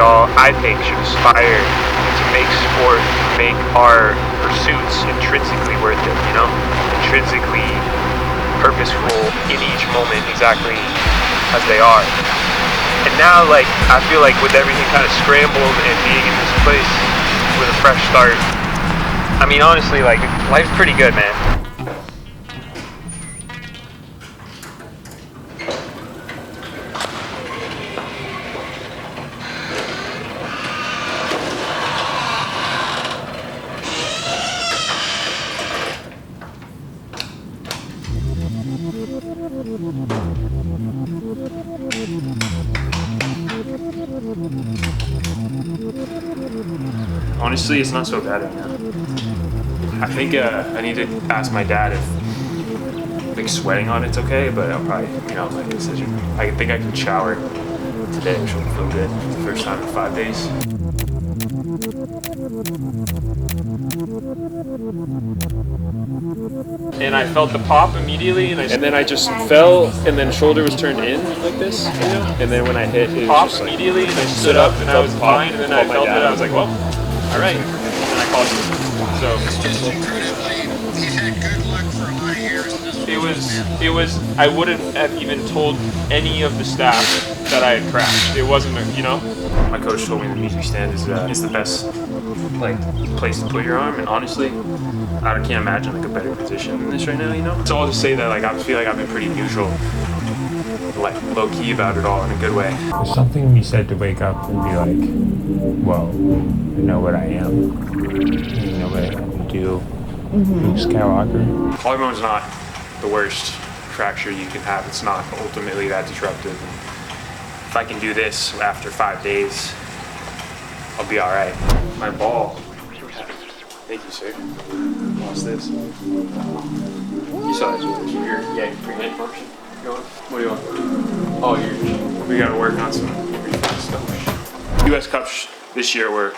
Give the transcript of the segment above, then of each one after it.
all, I think, should aspire to make sport, make our pursuits intrinsically worth it, you know? Intrinsically purposeful in each moment exactly as they are. And now, like, I feel like with everything kind of scrambled and being in this place with a fresh start, I mean, honestly, like, life's pretty good, man. Honestly, it's not so bad right now. I think I need to ask my dad if like sweating on it's okay, but I'll probably, make a decision. I think I can shower today, which will feel good. It's the first time in 5 days. And I felt the pop immediately, and then I just fell, and then shoulder was turned in like this, and then when I hit, it was just like, immediately, and I stood up, and I was fine, and then I felt it, I was like, well, all right, and I called you. So it was, I wouldn't have even told any of the staff that I had crashed. It wasn't, My coach told me the music stand is the best place to put your arm, and honestly, I can't imagine like a better position than this right now, So I'll just say that I feel like I've been pretty neutral, like low key about it all in a good way. There's something you said to wake up and be like, well, I know what I am. You know what I can do. Luke Skywalker. Collarbone's not the worst fracture you can have. It's not ultimately that disruptive. If I can do this after 5 days, I'll be all right. My ball. Thank you, sir. What's this? You saw this one. Your pre-med function going? What do you want? Oh, we gotta work on some reflex stuff. US Cups this year were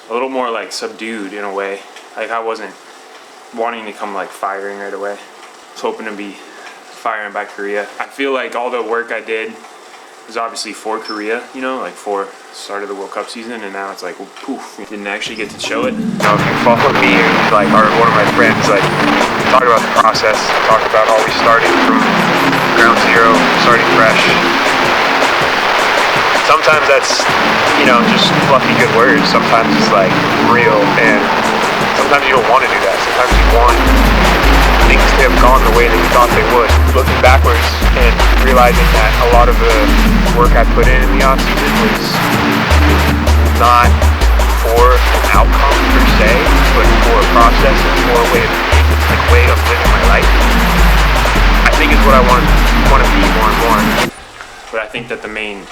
a little more like subdued in a way. Like I wasn't wanting to come like firing right away. I was hoping to be firing by Korea. I feel like all the work I did was obviously for Korea, like for start of the World Cup season, and now it's like, well, poof, we didn't actually get to show it. If you follow me or one of my friends, talk about the process, talk about always starting from ground zero, starting fresh. Sometimes that's, just fluffy good words. Sometimes it's real, and sometimes you don't want to do that. Sometimes you want things to have gone the way that you thought they would. Looking backwards and realizing that a lot of the work I put in the off-season was not for an outcome per se, but for a process and for a way of living my life, I think is what I want to be more and more. But I think that the main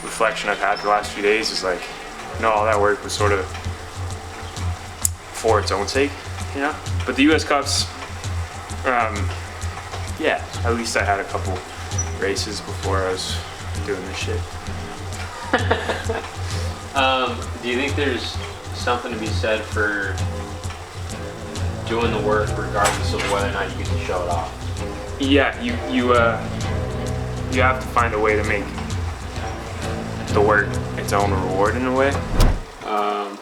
reflection I've had the last few days is all that work was sort of for its own sake, But the US Cups, at least I had a couple races before I was doing this shit. Do you think there's something to be said for doing the work regardless of whether or not you get to show it off? Yeah, you have to find a way to make the work its own reward in a way.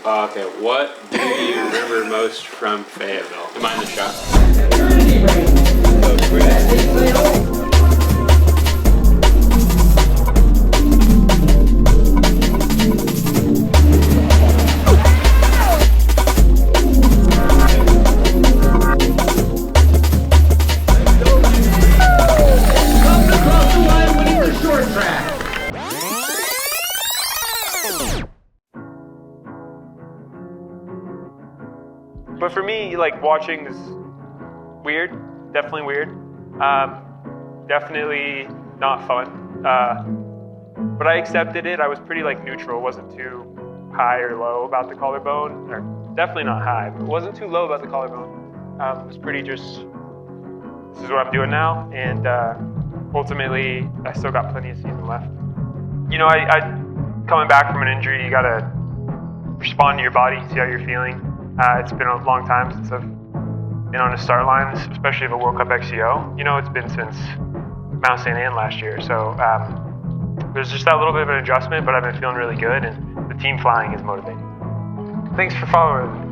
Okay, what do you remember most from Fayetteville? Am I in the shot? But for me, watching is weird, definitely weird, definitely not fun, but I accepted it. I was pretty neutral, wasn't too high or low about the collarbone, or definitely not high, but wasn't too low about the collarbone. It was pretty just, this is what I'm doing now, and ultimately, I still got plenty of season left. I coming back from an injury, you gotta respond to your body, see how you're feeling. It's been a long time since I've been on the start lines, especially of a World Cup XCO. It's been since Mount St. Anne last year, so there's just that little bit of an adjustment, but I've been feeling really good, and the team flying is motivating. Thanks for following